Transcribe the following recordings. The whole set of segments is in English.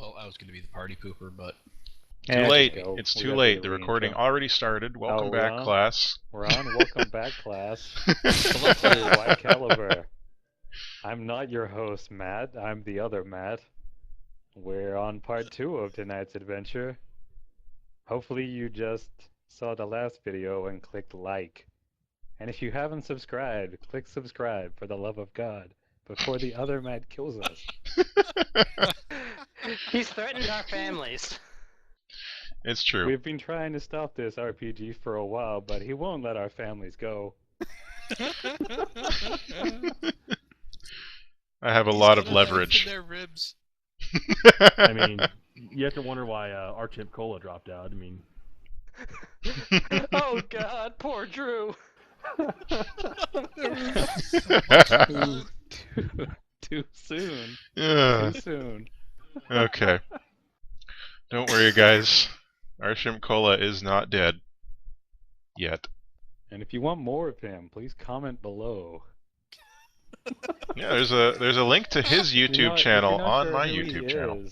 Well, I was going to be the party pooper, but... Too late. It's too late. The recording already started. Welcome back, class. We're on. Welcome back, class. White Caliber. I'm not your host, Matt. I'm the other Matt. We're on part 2 of tonight's adventure. Hopefully you just saw the last video and clicked like. And if you haven't subscribed, click subscribe for the love of God before the other Matt kills us. He's threatened our families. It's true. We've been trying to stop this RPG for a while, but he won't let our families go. I have a lot of leverage. Their ribs. I mean, you have to wonder why our chimp Cola dropped out. I mean... Oh God, poor Drew. Too soon. Yeah. Too soon. Okay. Don't worry, guys. Our Shrimp Cola is not dead. Yet. And if you want more of him, please comment below. Yeah, there's a link to his YouTube channel on my YouTube channel.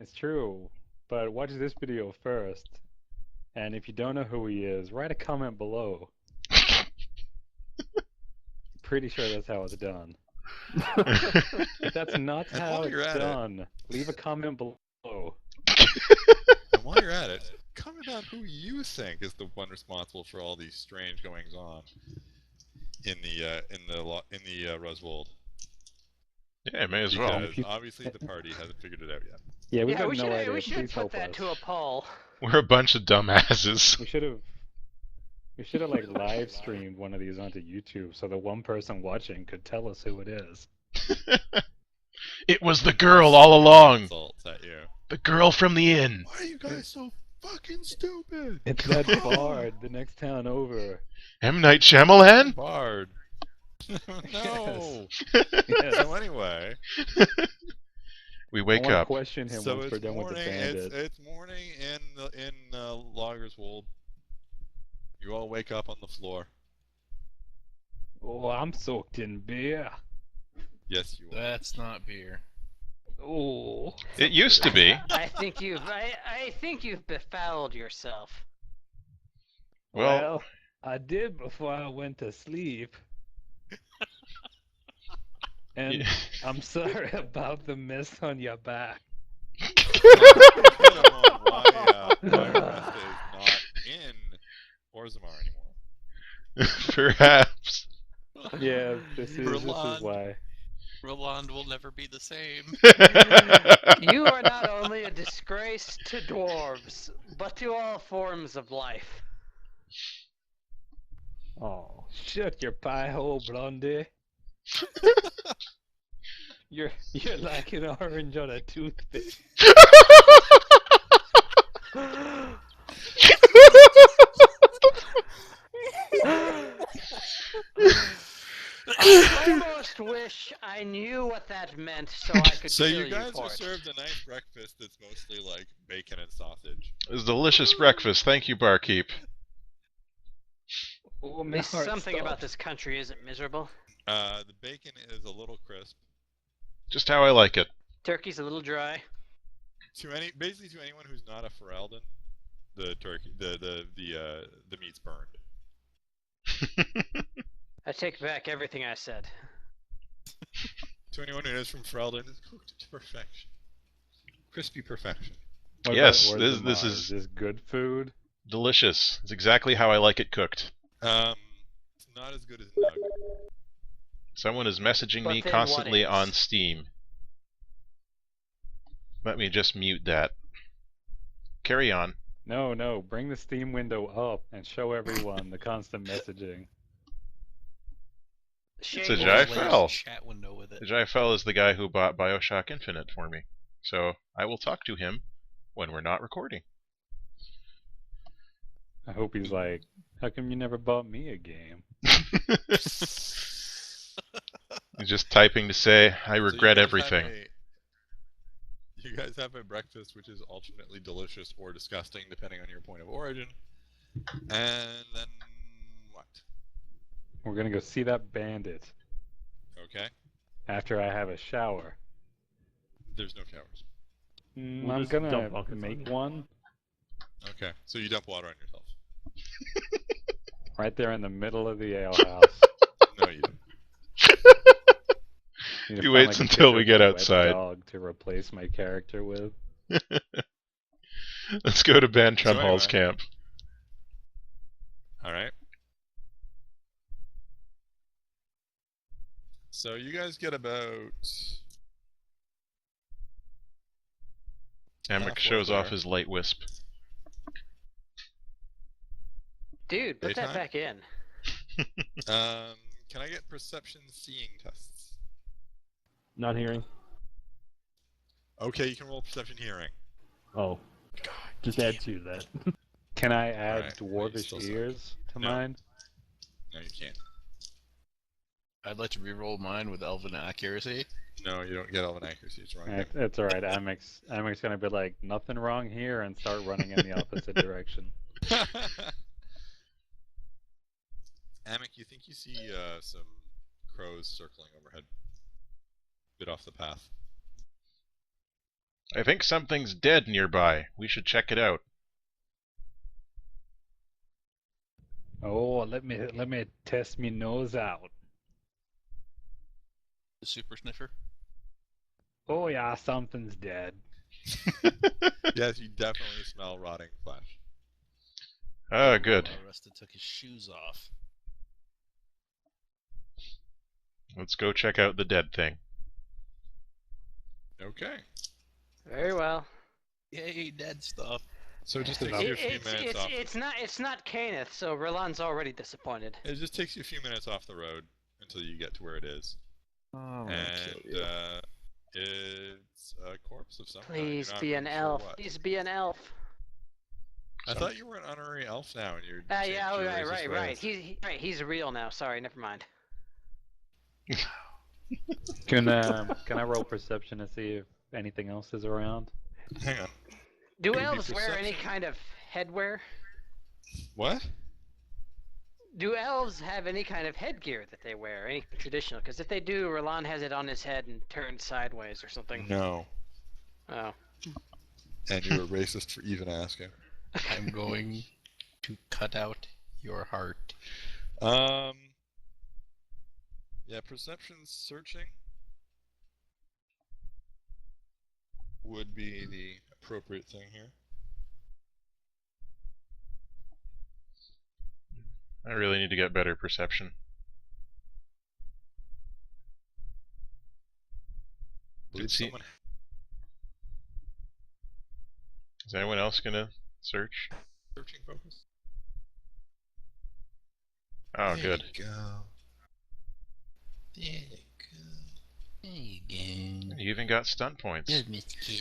It's true, but watch this video first. And if you don't know who he is, write a comment below. Pretty sure that's how it's done. If that's not how it's done, leave a comment below. And while you're at it, comment on who you think is the one responsible for all these strange goings on in the Roswald. Yeah, may as well. Because obviously the party hasn't figured it out yet. Yeah, we should put that to a poll. We're a bunch of dumbasses. We should have like live streamed one of these onto YouTube so the one person watching could tell us who it is. It was the girl all along. At you. The girl from the inn. Why are you guys so fucking stupid? It's that Bard, the next town over. M. Night Chamberlain? Bard. No. Yes. So anyway, we wake I up. Question him so once we're done with the bandit. It's morning in Loggerswold. You all wake up on the floor. Oh, I'm soaked in beer. Yes, you are. That's not beer. Oh. It used to be. I think you've befouled yourself. Well, I did before I went to sleep. And Yeah. I'm sorry about the mess on your back. I don't know why Resta is not in Orzammar anymore. Perhaps. Yeah, this is why. Roland will never be the same. You are not only a disgrace to dwarves, but to all forms of life. Oh, shut your pie hole, Blondie. You're like an orange on a toothpick. I almost wish I knew what that meant so I could So kill you guys for are it. served a nice breakfast that's mostly like bacon and sausage. It was a delicious breakfast. Thank you, barkeep. Oh, At least something about this country isn't miserable. The bacon is a little crisp. Just how I like it. Turkey's a little dry. Basically to anyone who's not a Feraldan, the meat's burned. I take back everything I said. To anyone who is from Feraldan, it's cooked to perfection. Crispy perfection. Yes, What this about is this good food. delicious. It's exactly how I like it cooked. It's not as good as Nug. Someone is messaging But me then constantly what is? on Steam. Let me just mute that. Carry on. No, bring the Steam window up and show everyone the constant messaging. It's a Jai-Fel. Chat window with it. Jai-Fel is the guy who bought Bioshock Infinite for me. So I will talk to him when we're not recording. I hope he's like, how come you never bought me a game? He's just typing to say, I regret everything. You guys have a breakfast which is alternately delicious or disgusting, depending on your point of origin. And then what? We're gonna go see that bandit. Okay. After I have a shower. There's no showers. Mm, We'll I'm just dump gonna buckets on make you. one Okay, so you dump water on yourself. right there in the middle of the alehouse. No, you don't. Need to He find, waits like, a until picture we of get a wet outside. dog to replace my character with. Let's go to Bann So Chumhall's anyway. camp. Alright. So you guys get about... Amik halfway shows off there. his light wisp. Dude, put that Daytime? back in. Can I get perception seeing tests? Not hearing. Okay, you can roll perception hearing. Oh. Just add 2 to that. Can I add Alright, well, you still dwarvish suck. ears to No. mine? No, you can't. I'd like to reroll mine with elven accuracy. No, you don't get elven accuracy. It's wrong. It's alright. Amik's gonna be like, nothing wrong here, and start running in the opposite direction. Amik, you think you see some crows circling overhead? Bit off the path. I think something's dead nearby. We should check it out. Oh, let me test me nose out. The super sniffer. Oh yeah, something's dead. Yes, you definitely smell rotting flesh. Ah, good. Rusted took his shoes off. Let's go check out the dead thing. Okay. Very well. Yay, dead stuff. So it just takes you a few minutes off. It's not Kenneth, so Roland's already disappointed. It just takes you a few minutes off the road until you get to where it is. Oh, And it's a corpse of some kind. Please You're not be an really sure elf. what. Please be an elf. I thought you were an honorary elf now, and you're. Yeah, changed your right, racist right. ways. He's real now. Sorry, never mind. Can I roll perception to see if anything else is around? Hang on. Do Could be elves wear any perception. kind of headwear? What? Do elves have any kind of headgear that they wear? Any traditional? Because if they do, Roland has it on his head and turned sideways or something. No. Oh. And you're a racist for even asking. I'm going to cut out your heart. Yeah, perception searching would be the appropriate thing here. I really need to get better perception. Believe see- someone Is anyone else gonna search? searching focus. Oh, There good. you go. There you go. There you go. You even got stunt points. Good, Miss Kitty.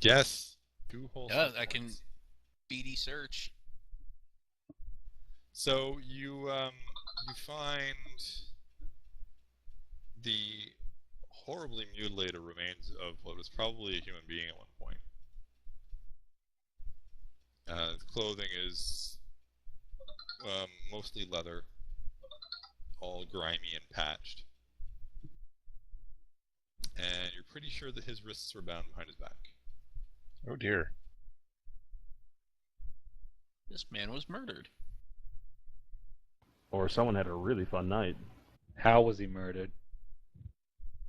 Yes. 2 whole. Yeah, stunt I can points. speedy search. So you find the horribly mutilated remains of what was probably a human being at one point. The clothing is mostly leather, all grimy and patched. And you're pretty sure that his wrists were bound behind his back. Oh dear. This man was murdered. Or someone had a really fun night. How was he murdered?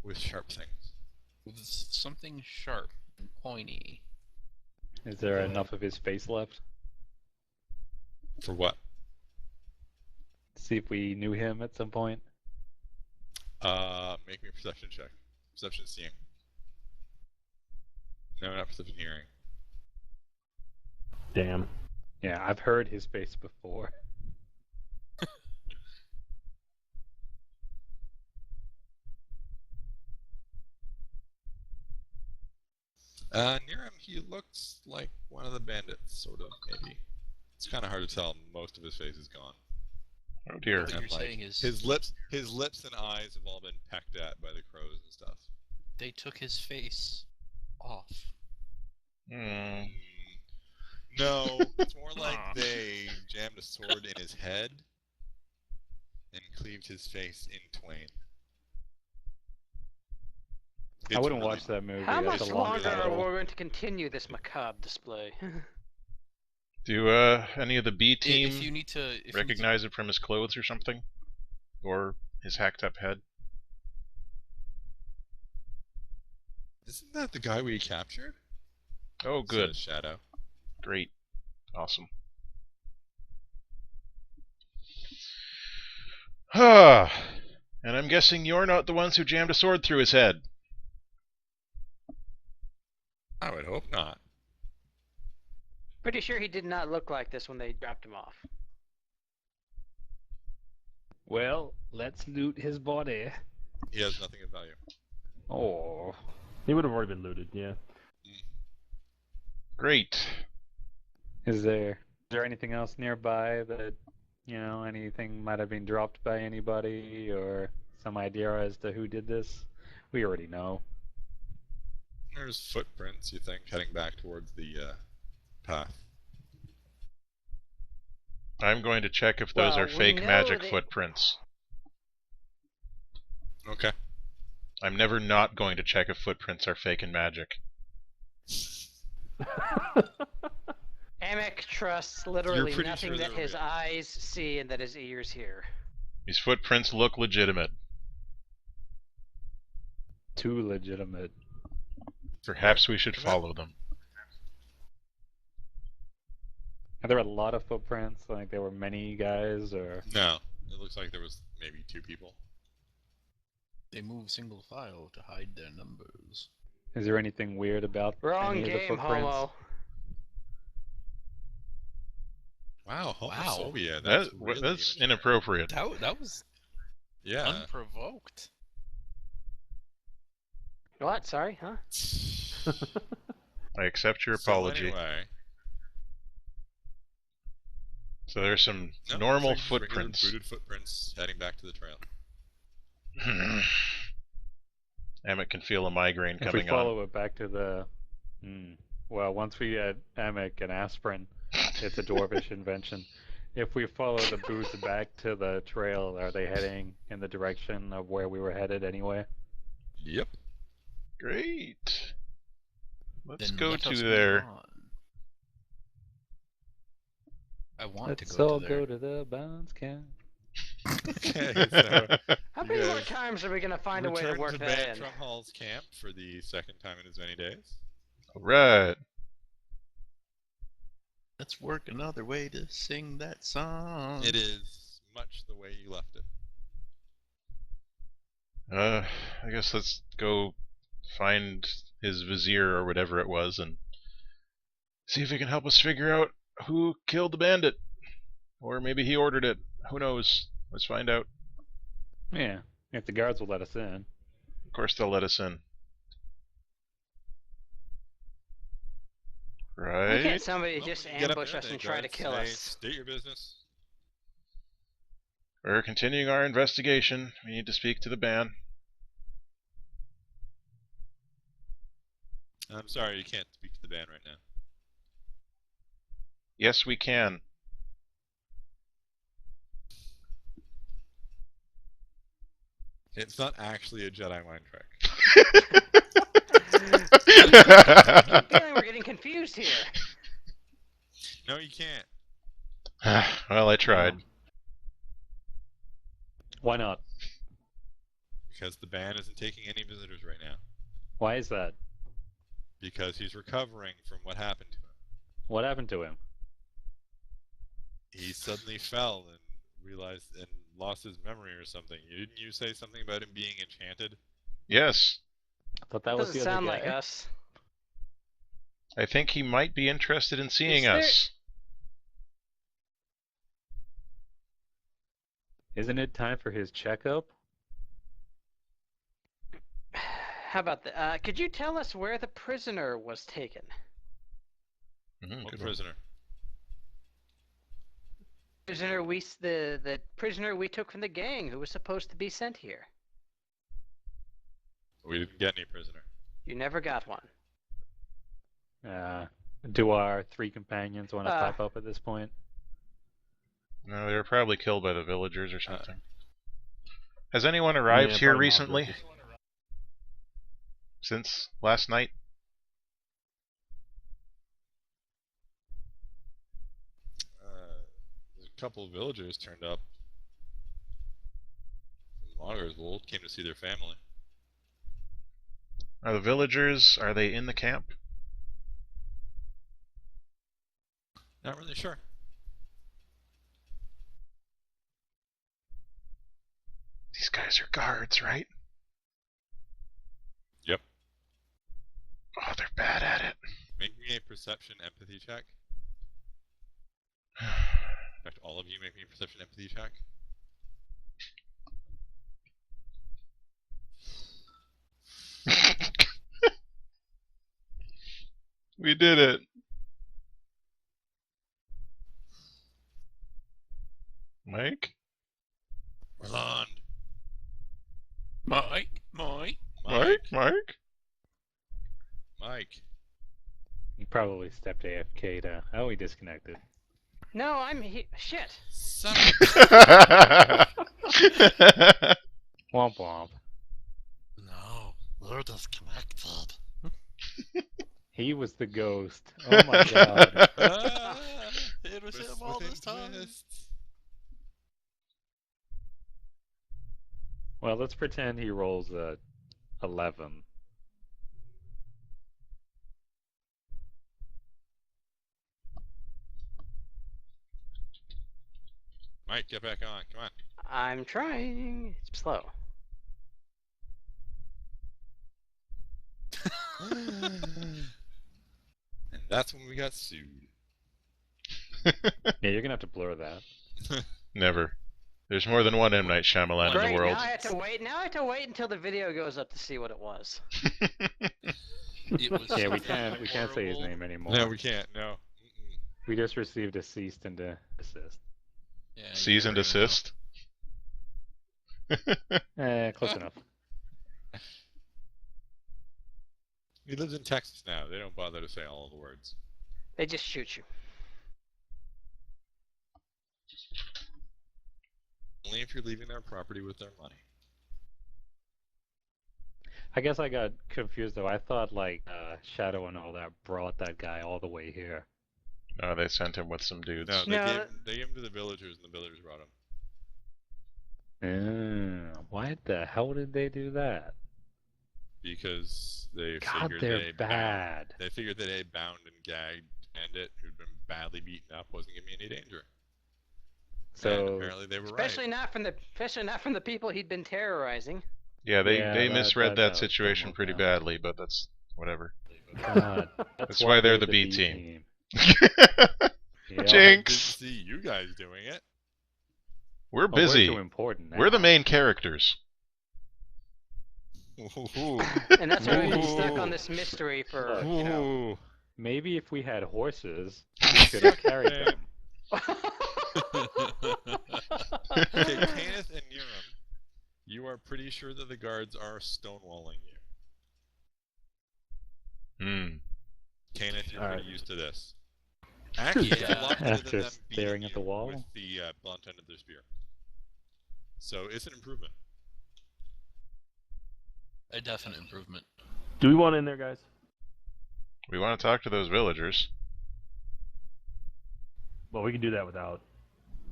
With sharp things. With something sharp and pointy. Is there enough of his face left? For what? See if we knew him at some point. Make me a perception check. Perception seeing. No, not perception hearing. Damn. Yeah, I've heard his face before. Near him, he looks like one of the bandits, sort of, maybe. It's kind of hard to tell. Most of his face is gone. Oh dear. What And, you're like, saying is his lips and eyes have all been pecked at by the crows and stuff. they took his face off. Hmm. No, it's more like they jammed a sword in his head and cleaved his face in twain. I wouldn't watch that movie. How That's much a long longer are title. we going to continue this macabre display? Do any of the B team If you need to recognize it from his clothes or something? Or his hacked up head? Isn't that the guy we captured? Oh, good. Says Shadow. Great. Awesome. Ah, and I'm guessing you're not the ones who jammed a sword through his head. I would hope not. Pretty sure he did not look like this when they dropped him off. Well, let's loot his body. He has nothing of value. Oh. He would have already been looted, yeah. Great. Is there anything else nearby that, you know, anything might have been dropped by anybody or some idea as to who did this? We already know. There's footprints, you think, heading back towards the path. I'm going to check if those Well, are we fake know magic they- footprints. Okay. I'm never not going to check if footprints are fake and magic. Amek trusts literally pretty nothing sure that they were his real. eyes see and that his ears hear. These footprints look legitimate. Too legitimate. Perhaps we should follow them. Are there a lot of footprints? Like there were many guys, or No. It looks like there was maybe 2 people. They move single file to hide their numbers. is there anything weird about Wrong any of the game, footprints? homo. Wow, homophobia. That's really that's immature. inappropriate. That was Yeah. unprovoked. What? Sorry, huh? I accept your So apology. anyway, So there's some no, normal it's like regular footprints. booted footprints heading back to the trail. Emmett can feel a migraine If we coming on. follow it back to the, well, once we get Emic and aspirin, it's a dwarvish invention. If we follow the boots back to the trail, are they heading in the direction of where we were headed anyway? Yep. Great. Let's Then go let to us move there. on. I want Let's to go all to there. go to the bounce camp. Okay, so How You many more guys times are we gonna find a way to return work to that Bann in? Trumhall's camp for the 2nd time in as many days. Alright. Let's work another way to sing that song. It is much the way you left it. I guess let's go find his vizier or whatever it was and see if he can help us figure out who killed the bandit. Or maybe he ordered it. Who knows? Let's find out. Yeah, if the guards will let us in. Of course they'll let us in. Why Right? can't somebody Well, just when you get up ambush there, us the and try to guards kill say, us? State your business. We're continuing our investigation. We need to speak to the Bann. I'm sorry, you can't speak to the Bann right now. Yes, we can. It's not actually a Jedi mind trick. I keep feeling we're getting confused here. No, you can't. Well, I tried. Why not? Because the Bann isn't taking any visitors right now. Why is that? Because he's recovering from what happened to him. What happened to him? He suddenly fell and realized and lost his memory or something. Didn't you say something about him being enchanted? Yes. I thought that was Doesn't the other sound guy. like us. I think he might be interested in seeing there- us. Isn't it time for his checkup? How about that? Could you tell us where the prisoner was taken? Mhm, What good one. prisoner? The prisoner we took from the gang who was supposed to be sent here. We didn't get any prisoner. You never got one. Do our 3 companions want to Uh, pipe up at this point? No, they were probably killed by the villagers or something. Has anyone arrived Yeah, here probably mob recently? justice. since last night? A couple of villagers turned up from Logger's Wold, came to see their family. Are the villagers, are they in the camp? Not really sure. These guys are guards, right? Yep. Oh, they're bad at it. Make me a perception empathy check. In fact, all of you make me a perception empathy check. We did it. Mike? Roland. Mike? Mike? Mike. He probably stepped AFK to. Oh, he disconnected. No, I'm shit. Son Womp womp. No, we're disconnected. He was the ghost. Oh my god. It was him all this time. Well, let's pretend he rolls a 11. Mike, get back on. Come on. I'm trying. It's slow. And that's when we got sued. Yeah, you're gonna have to blur that. Never. There's more than one M. Night Shyamalan in Great. the world. Now I have to wait. Now I have to wait until the video goes up to see what it was. It was Yeah, we can't say his horrible. name anymore. No, we can't. No. We just received a cease and desist. Yeah, Cease and desist. Close enough. He lives in Texas now. They don't bother to say all of the words. They just shoot you. Only if you're leaving their property with their money. I guess I got confused though. I thought like Shadow and all that brought that guy all the way here. No, they sent him with some dudes. No, No. they gave him to the villagers, and the villagers brought him. Why the hell did they do that? Because they God, figured they're that bad. They figured that a bound and gagged bandit who'd been badly beaten up wasn't giving me any danger. And So apparently they were Especially not from the people he'd been terrorizing. Yeah, they Yeah, misread that that situation work pretty out. badly, but that's whatever. God, That's why they're the B team. Yeah. I Jinx! didn't see you guys doing it. We're But we're busy. too important now. We're the main characters. Ooh. And that's why we've been stuck on this mystery for, you know. Ooh. Maybe if we had horses, we could have carried them. Okay, Kenneth and Niram, you are pretty sure that the guards are stonewalling you. Hmm. Kenneth, you're Alright. pretty used to this. Actually, it's a lot better After than them staring beating at the you wall? with the blunt end of their spear. So it's an improvement. A definite improvement. Do we want in there, guys? We want to talk to those villagers. Well, we can do that without.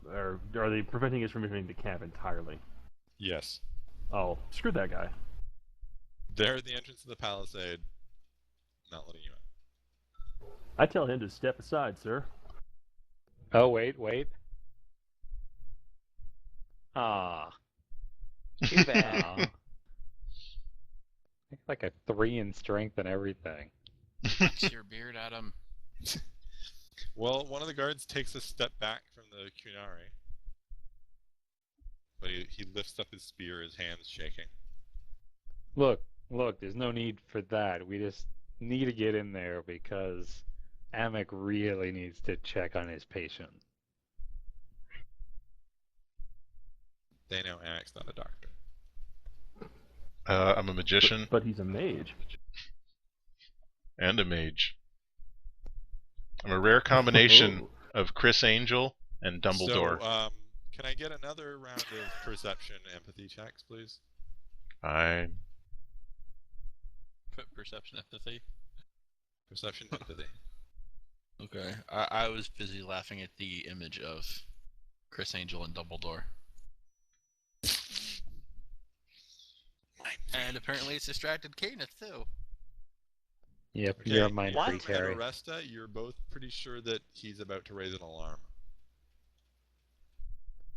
Or are they preventing us from entering the camp entirely? Yes. Oh, screw that guy. They're at the entrance of the palisade, not letting you in. I tell him to step aside, sir. Oh, wait. Ah. Too bad. Aw. Like a 3 in strength and everything. Fix your beard, Adam. Well, one of the guards takes a step back from the Kunari. But he lifts up his spear, his hands shaking. Look, there's no need for that. We just need to get in there because Amek really needs to check on his patient. They know Anak's not a doctor. I'm a magician But he's a mage. and a mage. I'm a rare combination of Chris Angel and Dumbledore. So, can I get another round of perception empathy checks, please? Fine. Perception, empathy. Perception, empathy. Okay. I was busy laughing at the image of Chris Angel and Dumbledore. And apparently it's distracted Kenneth, too. Yep, Okay, you're a mind What? freak, And Harry. Aresta, you're both pretty sure that he's about to raise an alarm.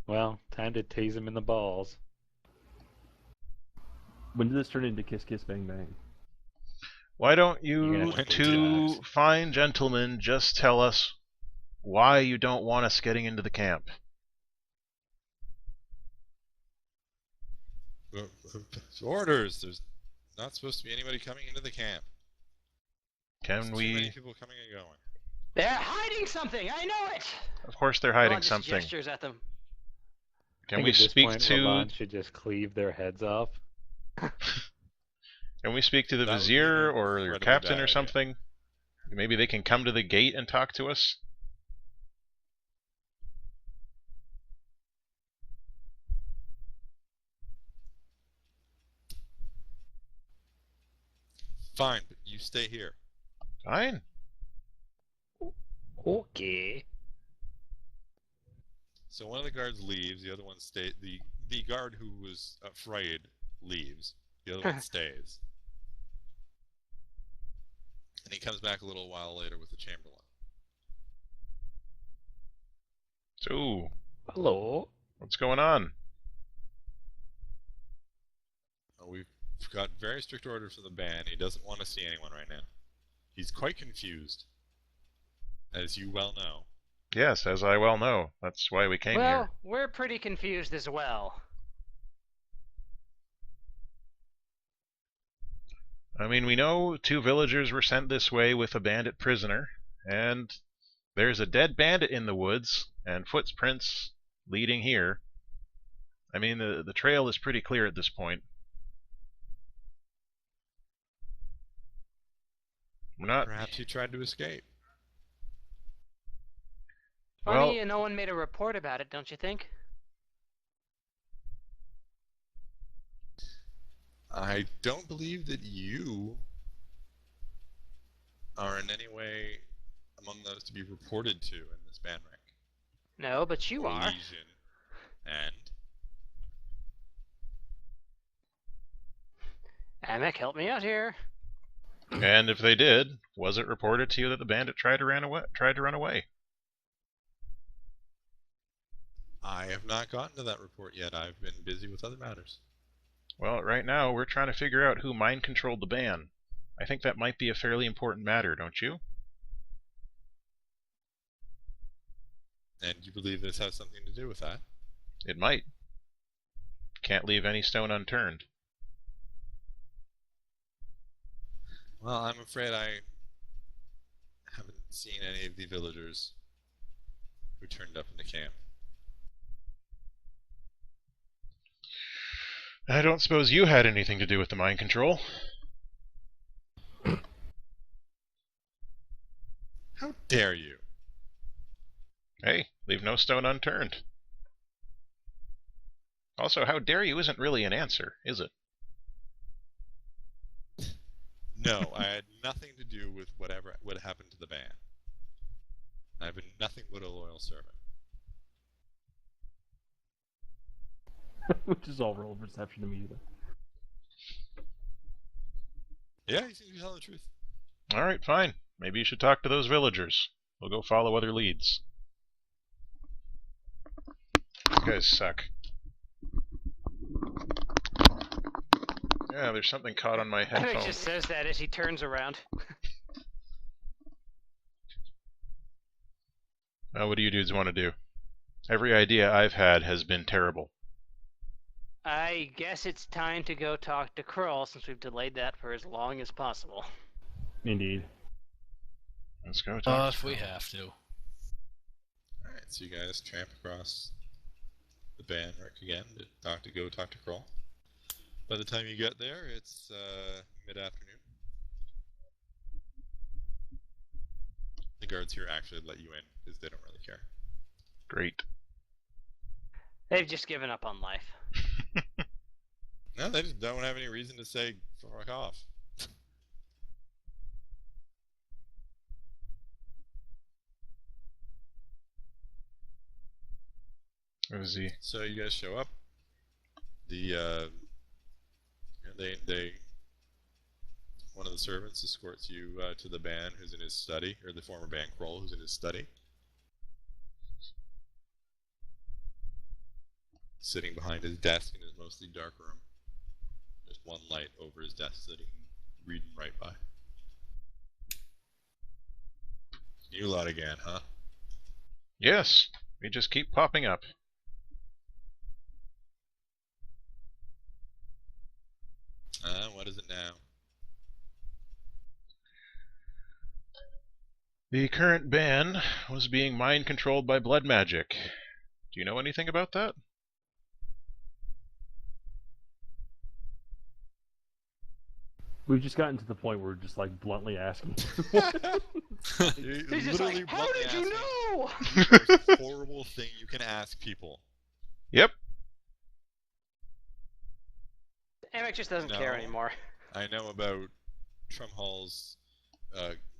Well, time to tease him in the balls. When did this turn into Kiss Kiss Bang Bang? Why don't You're you gonna have to two do that. fine gentlemen just tell us why you don't want us getting into the camp? Orders! There's not supposed to be anybody coming into the camp. Can There's too many we... people coming and going. They're hiding something. I know it. Of course they're Roland hiding just something. gestures at them. Can I we think at this speak point, to... Roland should just cleave their heads off. Can we speak to the That would be vizier an or your incredibly captain bad or idea. something? Maybe they can come to the gate and talk to us? Fine, but you stay here. Fine. Okay. So one of the guards leaves, the other one stays. The guard who was afraid leaves. The other one stays. And he comes back a little while later with the Chamberlain. So, Hello. what's going on? We've got very strict orders from the Bann. He doesn't want to see anyone right now. He's quite confused, as you well know. Yes, as I well know. That's why we came Well, here. we're pretty confused as well. I mean, we know 2 villagers were sent this way with a bandit prisoner, and there's a dead bandit in the woods, and footprints leading here. I mean, the trail is pretty clear at this point. We're not... Perhaps he tried to escape. Funny, Well- no one made a report about it, don't you think? I don't believe that you are in any way among those to be reported to in this Bann rank. No, but you Or are. Legion. And Amek, help me out here. And if they did, was it reported to you that the bandit tried to run away? I have not gotten to that report yet. I've been busy with other matters. Well, right now we're trying to figure out who mind-controlled the Bann. I think that might be a fairly important matter, don't you? And you believe this has something to do with that? It might. Can't leave any stone unturned. Well, I'm afraid I haven't seen any of the villagers who turned up in the camp. I don't suppose you had anything to do with the mind control. How dare you? Hey, leave no stone unturned. Also, how dare you isn't really an answer, is it? No, I had nothing to do with what happened to the Bann. I've been nothing but a loyal servant. Which is all roll perception to me either. Yeah, you seem to be telling the truth. Alright, fine. Maybe you should talk to those villagers. We'll go follow other leads. You guys suck. Yeah, there's something caught on my Amek headphone. just says that as he turns around. Now, what do you dudes want to do? Every idea I've had has been terrible. I guess it's time to go talk to Kroll since we've delayed that for as long as possible. Indeed. Let's go talk. If we have to. Alright, so you guys tramp across the Bann wreck again to go talk to Kroll. By the time you get there, it's mid-afternoon. The guards here actually let you in because they don't really care. Great. They've just given up on life. No, they just don't have any reason to say fuck off. Where is he? So you guys show up. The one of the servants escorts you to the Bann, who's in his study, or the former Bann Kroll, who's in his study, sitting behind his desk in his mostly dark room. There's one light over his desk that he can read and write by. You lot again, huh? Yes, we just keep popping up. What is it now? The current ban was being mind-controlled by blood magic. Do you know anything about that? We've just gotten to the point where we're just like bluntly asking. You're He's just literally like, how bluntly did you asking know? the most horrible thing you can ask people. Yep. Amek just doesn't care No. anymore. I know about Trumhall's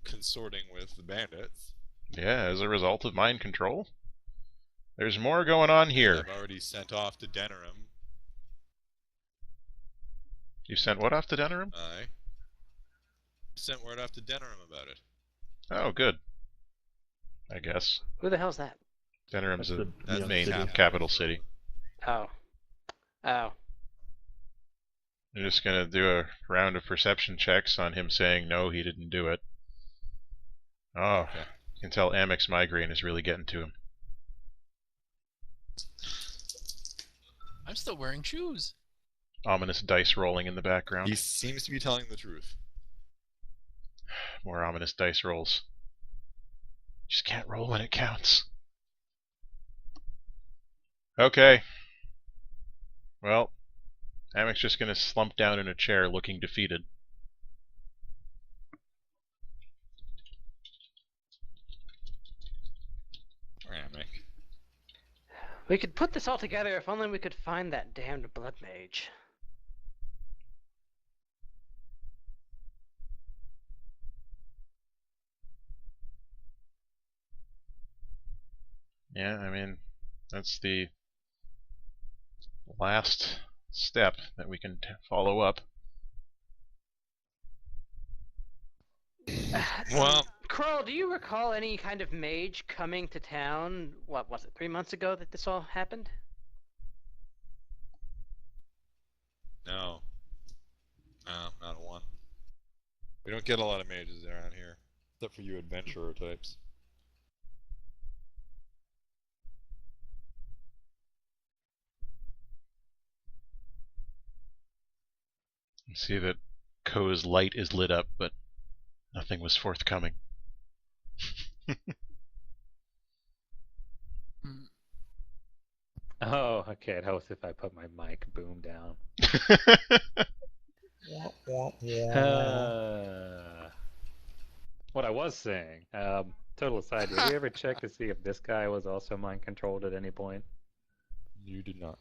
consorting with the bandits. Yeah, as a result of mind control. There's more going on here. I've already sent off to Denerim. You sent what off to Denerim? I sent word off to Denerim about it. Oh, good. I guess. Who the hell's that? Denerim's That's the the main city. capital city. Oh. Oh. I'm just gonna do a round of perception checks on him saying no, he didn't do it. Oh, Okay. you can tell Amek's migraine is really getting to him. I'm still wearing shoes. Ominous dice rolling in the background. He seems to be telling the truth. More ominous dice rolls. Just can't roll when it counts. Okay. Well, Amek's just gonna slump down in a chair looking defeated. Amek. We could put this all together if only we could find that damned blood mage. Yeah, I mean, that's the last step that we can follow up. Well, Kroll, do you recall any kind of mage coming to town? What was it, 3 months ago that this all happened? no. No, not a one. We don't get a lot of mages around here. Except for you adventurer types. You see that Ko's light is lit up, but nothing was forthcoming. Oh, okay. It helps if I put my mic boom down. What I was saying, total aside, did we ever check to see if this guy was also mind controlled at any point? You did not.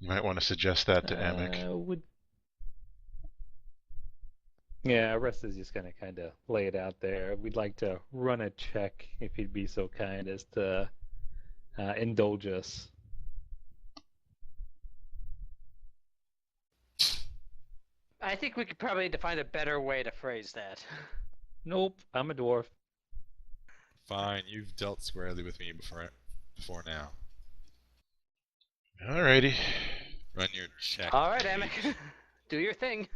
You might want to suggest that to Amek. Yeah, Russ is just gonna kind of lay it out there. We'd like to run a check, if he'd be so kind as to indulge us. I think we could probably find a better way to phrase that. Nope, I'm a dwarf. Fine, you've dealt squarely with me before now. Alrighty. Run your check. Alright, mage. Amek. Do your thing.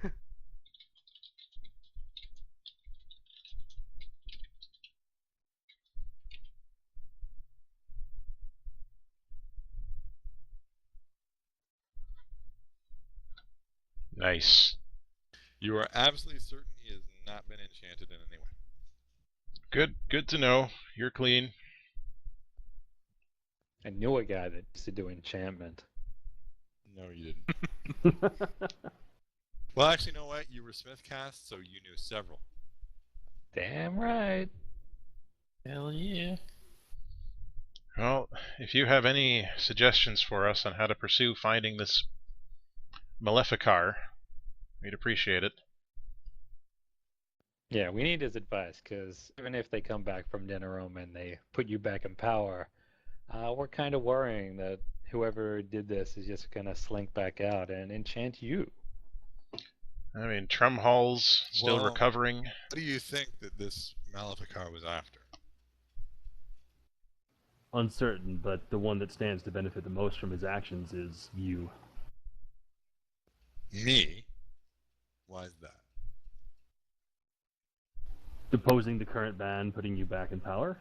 Nice. You are absolutely certain he has not been enchanted in any way. Good to know. You're clean. I knew a guy that used to do enchantment. No, you didn't. Well, actually, you know what? You were Smithcast, so you knew several. Damn right. Hell yeah. Well, if you have any suggestions for us on how to pursue finding this Maleficar, we'd appreciate it. Yeah, we need his advice, because even if they come back from Denerim and they put you back in power, We're kind of worrying that whoever did this is just gonna slink back out and enchant you. I mean, Trumhall's still Well, recovering. What do you think that this Maleficar was after? Uncertain, but the one that stands to benefit the most from his actions is you. Me? Why is that? Deposing the current ban, putting you back in power?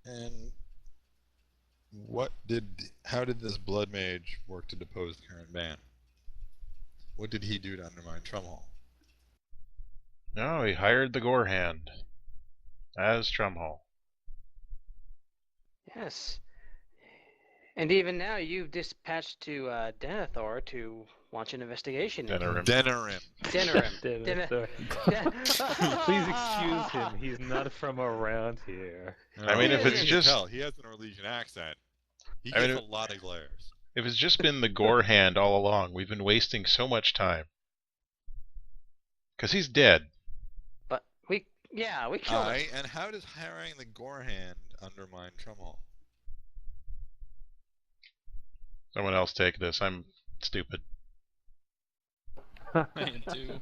And how did this blood mage work to depose the current ban? What did he do to undermine Trumhall? No, he hired the Gore Hand as Trumhall. Yes. And even now, you've dispatched to Denethor to launch an investigation. Denerim. Denerim. Please excuse him. He's not from around here. I mean, if it's just... Hell, he has an Orlesian accent. He I gets mean, a lot of glares. If it's just been the Gore Hand all along, we've been wasting so much time. Because he's dead. But we killed him. And how does hiring the Gore Hand undermine Trumhall? Someone else take this. I'm stupid. I am too.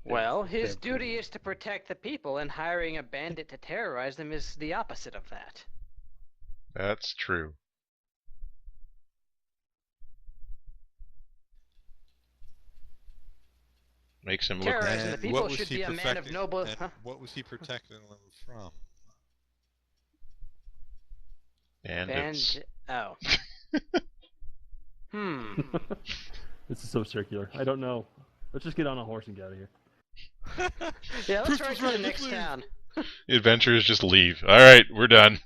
Well, his duty is to protect the people, and hiring a bandit to terrorize them is the opposite of that. That's true. Makes him look... Terrorizing the And people what was should he be a man of perfecting- noble... and Huh? what was he protecting them from? Bandits. Oh. This is so circular. I don't know. Let's just get on a horse and get out of here. Yeah, let's try Christmas to the right, next let's town. The adventurers just leave. Alright, we're done.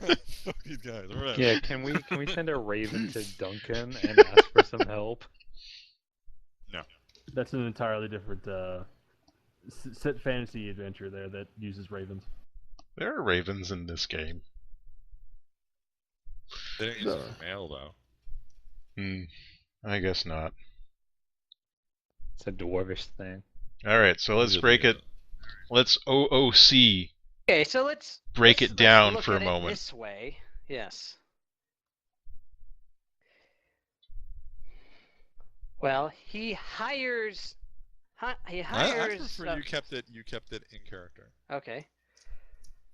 Fuck these guys. All right. Yeah, can we send a raven to Duncan and ask for some help? No. That's an entirely different set fantasy adventure there that uses ravens. There are ravens in this game. They didn't use it for mail, though. I guess not. It's a dwarvish thing. Alright, so let's break it. Let's OOC Okay, so let's break it down look for a at it moment. this way. Yes. Well, he hires. He I hires. prefer you kept it in character. Okay.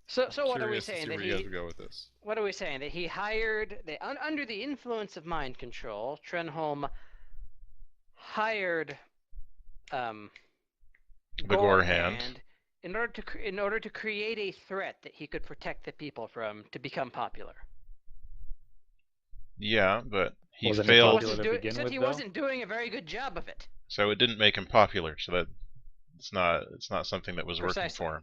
So what are we Curious to saying see that where you guys would go with this? What are we saying that he hired? Under the influence of mind control, Trenholm hired The Gore Hand. in order to create a threat that he could protect the people from to become popular. Yeah, but he Wasn't failed. popular to begin Except with, he though? wasn't doing a very good job of it. So it didn't make him popular. So that it's not something that was working Precisely. for him.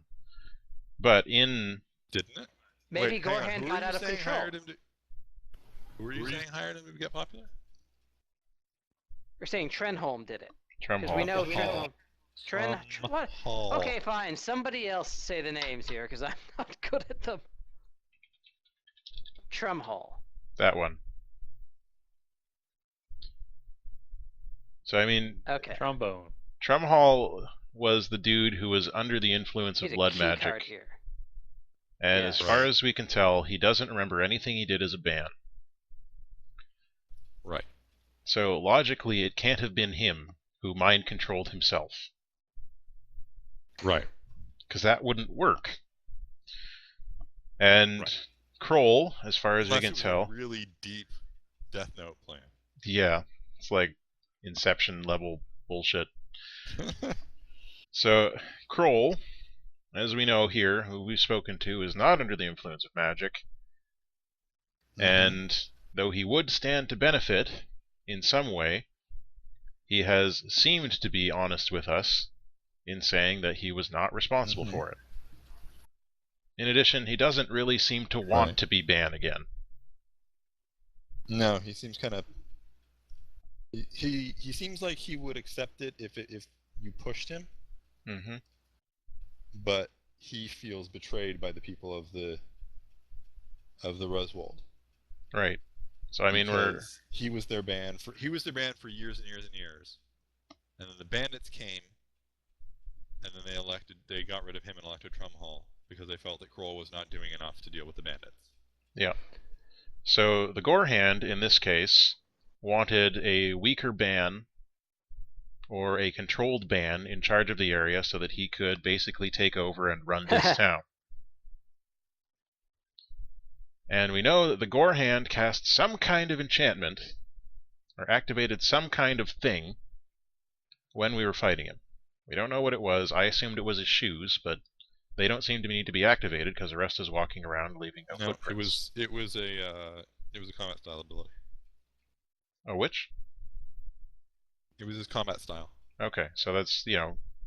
But in Didn't it? Maybe Wait, hang on, Gorehand who got are you out of saying control. hired him to... Who are you saying hired him to get popular? You're saying Trenholm did it. Because Trumhall. we know Trenholm. What? Hall. Okay, fine. Somebody else say the names here, because I'm not good at them. Trumhall. That one. So I mean, Okay. Trombone. Trumhall was the dude who was under the influence of He's a blood key magic. card here. And Yeah. as far as we can tell, he doesn't remember anything he did as a Bann. Right. So logically, it can't have been him who mind controlled himself, Right. because that wouldn't work. And Right. Kroll, as far as Unless we it can was tell, a really deep Death Note plan. yeah, it's like Inception level bullshit. So Kroll, as we know here, who we've spoken to, is not under the influence of magic. And though he would stand to benefit in some way, he has seemed to be honest with us in saying that he was not responsible for it. In addition, he doesn't really seem to want to be Bann again. No, he seems kind of... He seems like he would accept it if you pushed him, Mm-hmm. but he feels betrayed by the people of the Roswold. Right. So I mean, Because he was their ban for years and years and years, And then the bandits came, and then they got rid of him and elected Trumhall because they felt that Kroll was not doing enough to deal with the bandits. Yeah. So the Gore Hand, in this case, wanted a weaker Bann or a controlled Bann in charge of the area so that he could basically take over and run this town. And we know that the Gore Hand cast some kind of enchantment, or activated some kind of thing, when we were fighting him. We don't know what it was. I assumed it was his shoes, but they don't seem to need to be activated because the rest is walking around leaving no footprints. It was a combat style ability. Oh, which? It was his combat style. Okay, so that's,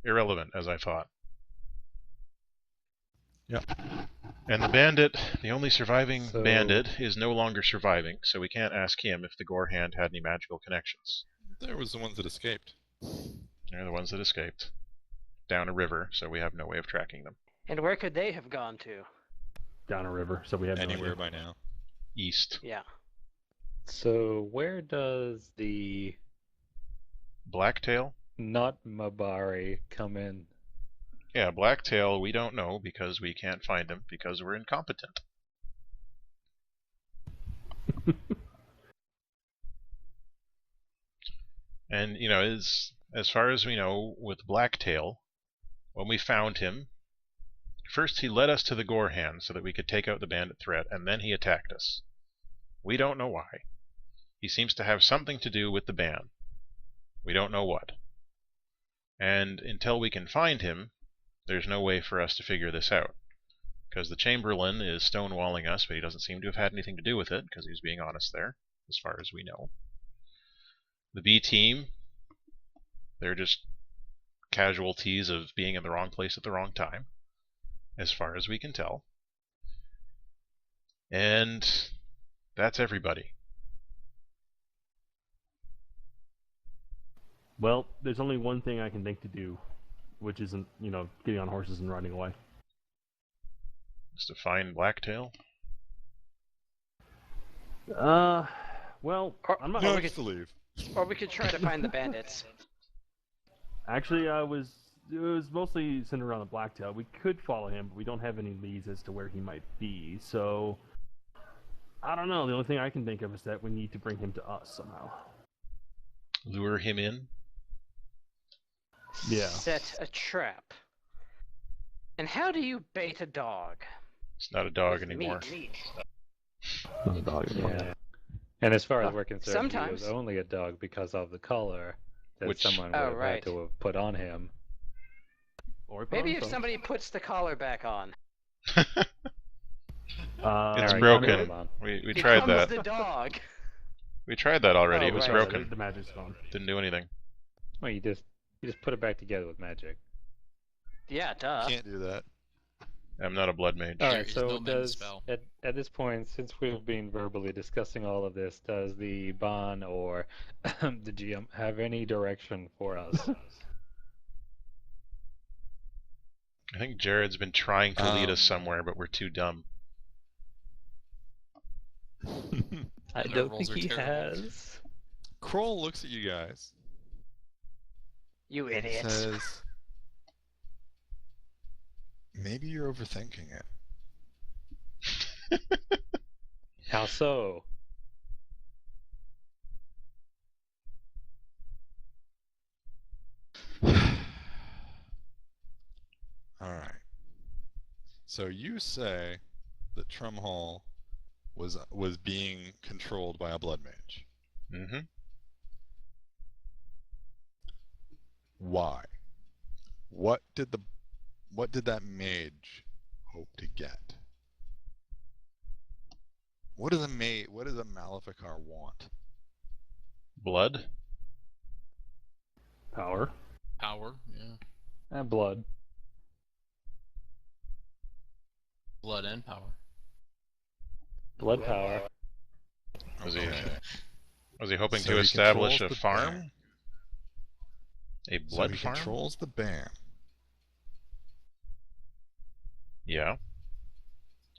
irrelevant, as I thought. Yep. And the bandit, the only surviving bandit, is no longer surviving, so we can't ask him if the Gore Hand had any magical connections. There was the ones that escaped. They're the ones that escaped. Down a river, so we have no way of tracking them. And where could they have gone to? Down a river, so we have Anywhere no idea. by now. East. Yeah. So where does the Blacktail? not Mabari come in? Yeah, Blacktail, we don't know because we can't find him because we're incompetent. And, as far as we know, with Blacktail, when we found him, first he led us to the Gore Hand so that we could take out the bandit threat, and then he attacked us. We don't know why. He seems to have something to do with the Bann. We don't know what. And until we can find him, there's no way for us to figure this out. Because the Chamberlain is stonewalling us, but he doesn't seem to have had anything to do with it, because he was being honest there, as far as we know. The B team, they're just casualties of being in the wrong place at the wrong time, as far as we can tell. And that's everybody. Well, there's only one thing I can think to do, which isn't, getting on horses and riding away. Just to find Blacktail? Well, I'm not... No, just to leave. Or we could try to find the bandits. Actually, it was mostly centered around the Blacktail. We could follow him, but we don't have any leads as to where he might be, so... I don't know, the only thing I can think of is that we need to bring him to us somehow. Lure him in? Yeah. Set a trap. And how do you bait a dog? It's not a dog With anymore. meat. Not a dog anymore. Yeah. And as far as we're concerned, he sometimes. was only a dog because of the collar that Which- someone would Oh, have right. had to have put on him. Or Maybe if somebody puts the collar back on. It's Alright, broken. never mind. We tried becomes that. the dog. We tried that already. Oh, It was right. broken. The magic's gone. Didn't do anything. Well, you just put it back together with magic. Yeah, duh. Can't do that. I'm not a blood mage. All There right, is so no mend spell. at this point, since we've been verbally discussing all of this, does the Bann or the GM have any direction for us? I think Jared's been trying to lead us Um, somewhere, but we're too dumb. I Their don't rolls think are he terrible. has. Kroll looks at you guys You and idiots. says, maybe you're overthinking it. How so? Alright. So you say that Trumhall was being controlled by a blood mage. Mm-hmm. Why? What did that mage hope to get? What does a Maleficar want? Blood? Power. Power, yeah. And blood. Blood and power. Blood power. Was he Okay. was he hoping So to he establish a controls the farm? Bann. A So blood he farm? controls the Bann. Yeah.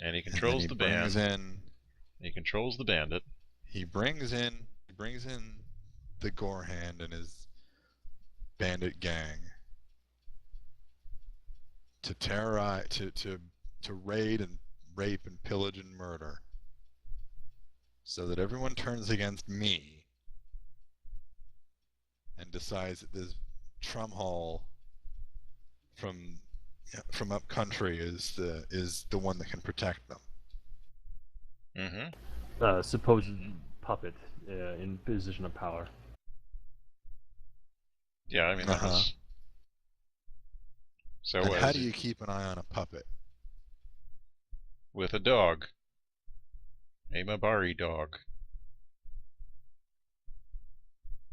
And he And then controls he the brings band. in He controls the bandit. he brings in the Gore Hand and his bandit gang to terrorize, to raid and rape and pillage and murder, so that everyone turns against me and decides that this Trumhall from up country is the one that can protect them. Mm-hmm. Supposed puppet in position of power. Yeah, I mean, that was... So And what how is do it? you keep an eye on a puppet? With a dog. A Mabari dog.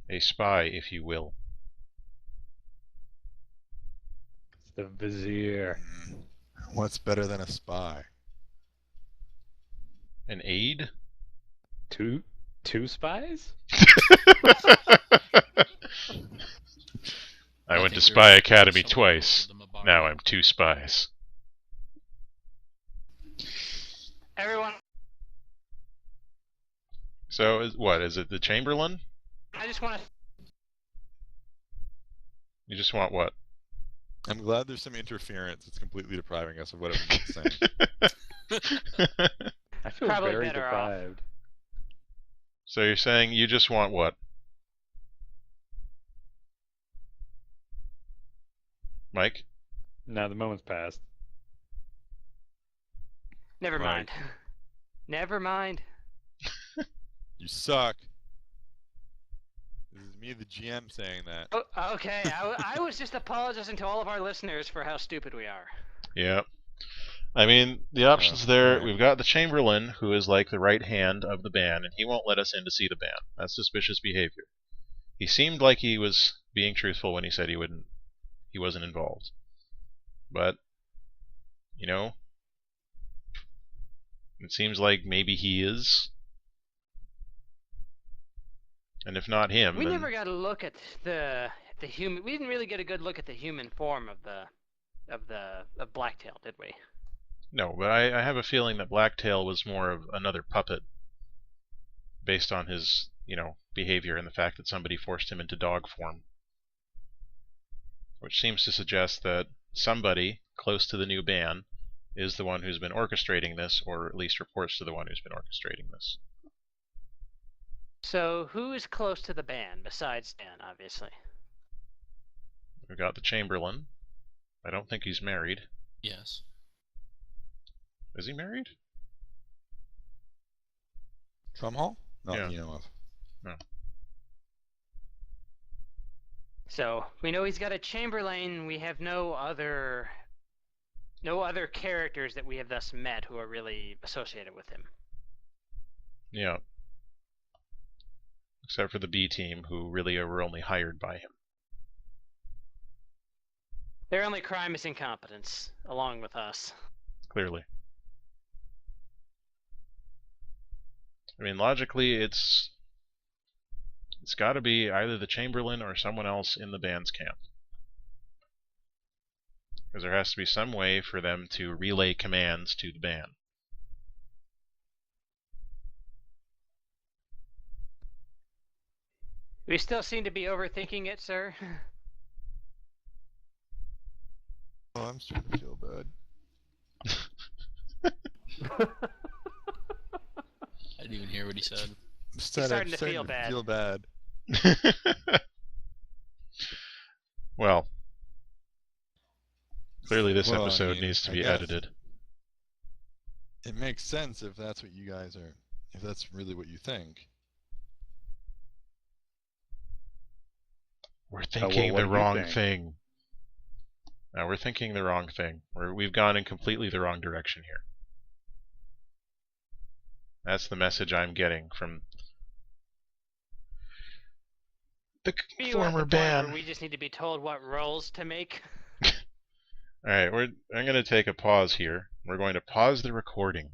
A spy, if you will. It's the vizier. What's better than a spy? An aide? Two spies? I went to think Spy there's Academy someone twice. close to the Mabari. Now I'm 2 spies. Everyone, So, is it the Chamberlain? I just want to. You just want what? I'm glad there's some interference. It's completely depriving us of what everyone's saying. I feel Probably very better off. deprived. So you're saying you just want what? Mike? Now the moment's passed. Never Right. mind. Never mind. You suck. This is me, the GM, saying that. Oh, okay, I was just apologizing to all of our listeners for how stupid we are. Yeah. I mean, the options there, right. we've got the Chamberlain, who is like the right hand of the Bann, and he won't let us in to see the Bann. That's suspicious behavior. He seemed like he was being truthful when he said he wasn't involved. But, you know, it seems like maybe he is. And if not him, We then... never got a look at the human. We didn't really get a good look at the human form of Blacktail, did we? No, but I have a feeling that Blacktail was more of another puppet based on his, behavior and the fact that somebody forced him into dog form. Which seems to suggest that somebody close to the new Bann is the one who's been orchestrating this, or at least reports to the one who's been orchestrating this. So who is close to the Bann besides Dan, obviously? We've got the Chamberlain. I don't think he's married. Yes. Is he married? Trumhall? Not Yeah. that you know of. So we know he's got a Chamberlain. We have no other characters that we have thus met who are really associated with him. Yeah. Except for the B team, who really were only hired by him. Their only crime is incompetence, along with us. Clearly. I mean, logically, it's got to be either the Chamberlain or someone else in the Bann's camp. Because there has to be some way for them to relay commands to the Bann. We still seem to be overthinking it, sir. Oh, I'm starting to feel bad. I didn't even hear what he said. I'm starting to feel bad. Feel bad. Well, clearly this Well, I episode mean, needs to I be guess. edited. It makes sense if that's what you guys are, if that's really what you think. We're well, thinking what the do you wrong think? thing. No, we're thinking the wrong thing. We've gone in completely the wrong direction here. That's the message I'm getting from the Are you at former the point where Bann. we just need to be told what rolls to make? Alright, I'm going to take a pause here. We're going to pause the recording.